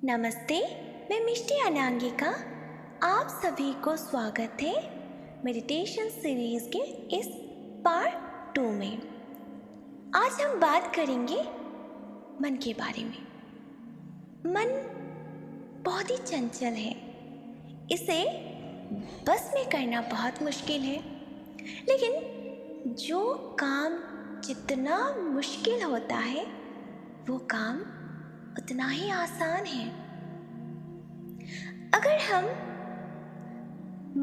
नमस्ते, मैं मिष्टी अनांगी का आप सभी को स्वागत है मेडिटेशन सीरीज़ के इस पार्ट 2 में। आज हम बात करेंगे मन के बारे में। मन बहुत ही चंचल है, इसे बस में करना बहुत मुश्किल है, लेकिन जो काम जितना मुश्किल होता है वो काम उतना ही आसान है। अगर हम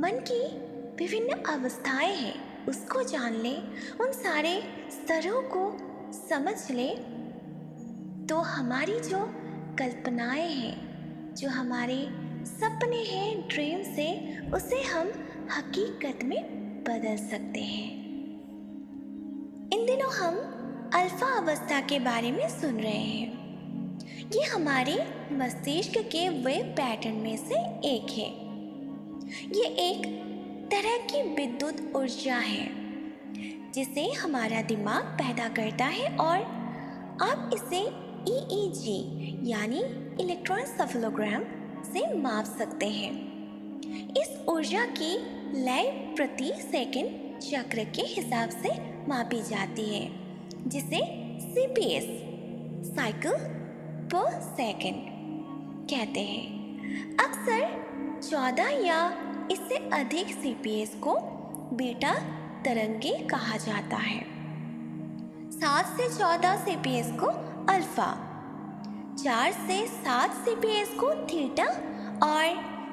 मन की विभिन्न अवस्थाएं हैं उसको जान लें, उन सारे स्तरों को समझ लें, तो हमारी जो कल्पनाएं हैं, जो हमारे सपने हैं, ड्रीम्स हैं, उसे हम हकीकत में बदल सकते हैं। इन दिनों हम अल्फा अवस्था के बारे में सुन रहे हैं। ये हमारे मस्तिष्क के वेव पैटर्न में से एक है। ये एक तरह की विद्युत ऊर्जा है जिसे हमारा दिमाग पैदा करता है और आप इसे EEG यानी इलेक्ट्रोएन्सेफेलोग्राम से माप सकते हैं। इस ऊर्जा की लय प्रति सेकंड चक्र के हिसाब से मापी जाती है, जिसे CPS साइकिल पर सेकंड कहते हैं। अक्सर 14 या इससे अधिक CPS को बीटा तरंगे कहा जाता है। 7 से 14 CPS को अल्फा, 4 से 7 CPS को थीटा और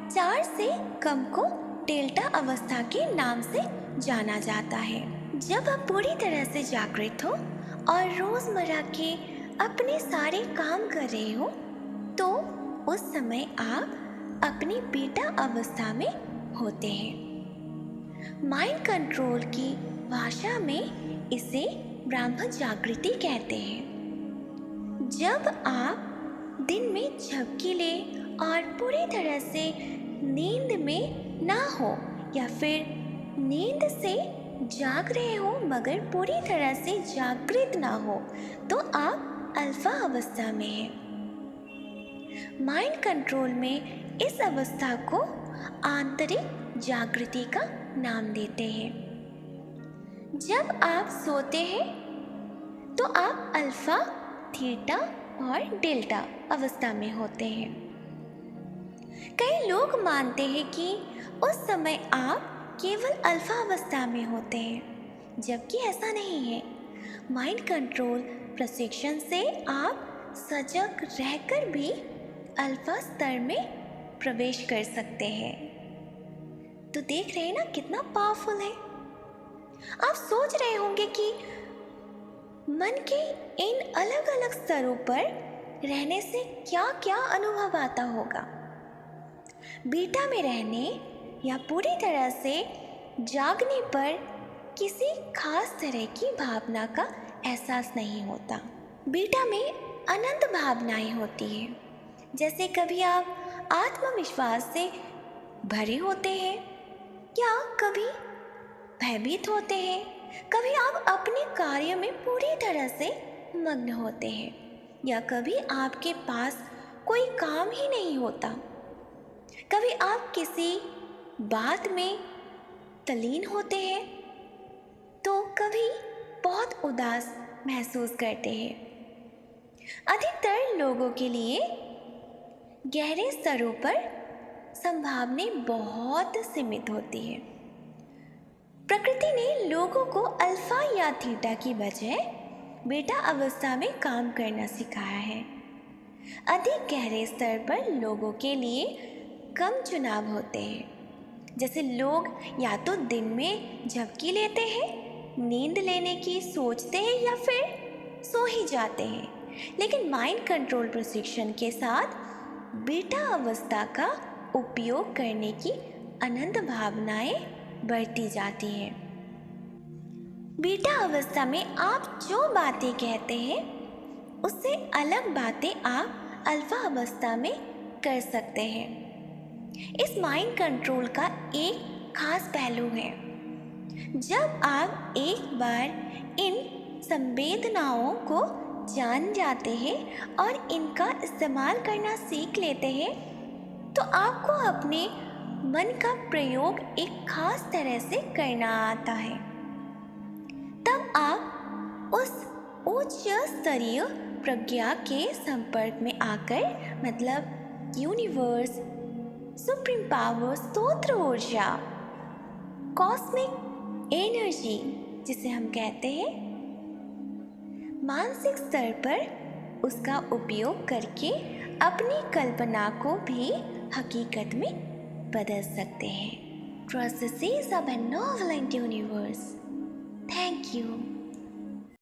4 से कम को डेल्टा अवस्था के नाम से जाना जाता है। जब आप पूरी तरह से जागृत हो और रोजमर्रा के अपने सारे काम कर रहे हो, तो उस समय आप अपनी बीटा अवस्था में होते हैं। माइंड कंट्रोल की भाषा में इसे ब्रह्म जागृति कहते हैं। जब आप दिन में झपकीले और पूरी तरह से नींद में ना हो, या फिर नींद से जाग रहे हो मगर पूरी तरह से जागृत ना हो, तो आप अल्फा अवस्था में है। माइंड कंट्रोल में इस अवस्था को आंतरिक जागृति का नाम देते हैं। जब आप सोते हैं तो आप अल्फा, थीटा और डेल्टा अवस्था में होते हैं। कई लोग मानते हैं कि उस समय आप केवल अल्फा अवस्था में होते हैं, जबकि ऐसा नहीं है। माइंड कंट्रोल प्रशिक्षण से आप सजग रहकर भी अल्फा स्तर में प्रवेश कर सकते हैं। तो देख रहे हैं ना कितना पावरफुल है। आप सोच रहे होंगे कि मन के इन अलग अलग स्तरों पर रहने से क्या क्या अनुभव आता होगा। बीटा में रहने या पूरी तरह से जागने पर किसी खास तरह की भावना का एहसास नहीं होता। बीटा में अनंत भावनाएं होती हैं, जैसे कभी आप आत्मविश्वास से भरे होते हैं, या कभी भयभीत होते हैं, कभी आप अपने कार्य में पूरी तरह से मग्न होते हैं, या कभी आपके पास कोई काम ही नहीं होता। कभी आप किसी बात में तल्लीन होते हैं, तो कभी बहुत उदास महसूस करते हैं। अधिकतर लोगों के लिए गहरे स्तरों पर संभावनाएं बहुत सीमित होती है। प्रकृति ने लोगों को अल्फा या थीटा की बजाय बीटा अवस्था में काम करना सिखाया है। अधिक गहरे स्तर पर लोगों के लिए कम चुनाव होते हैं, जैसे लोग या तो दिन में झपकी लेते हैं, नींद लेने की सोचते हैं, या फिर सो ही जाते हैं। लेकिन माइंड कंट्रोल प्रशिक्षण के साथ बीटा अवस्था का उपयोग करने की अनंत भावनाएं बढ़ती जाती हैं। बीटा अवस्था में आप जो बातें कहते हैं उससे अलग बातें आप अल्फा अवस्था में कर सकते हैं। इस माइंड कंट्रोल का एक खास पहलू है। जब आप एक बार इन संवेदनाओं को जान जाते हैं और इनका इस्तेमाल करना सीख लेते हैं तो आपको अपने मन का प्रयोग एक खास तरह से करना आता है। तब आप उस उच्च स्तरीय प्रज्ञा के संपर्क में आकर मतलब यूनिवर्स, सुप्रीम पावर, स्रोत ऊर्जा, कॉस्मिक एनर्जी जिसे हम कहते हैं, मानसिक स्तर पर उसका उपयोग करके अपनी कल्पना को भी हकीकत में बदल सकते हैं। Processes of a benevolent universe. Thank you.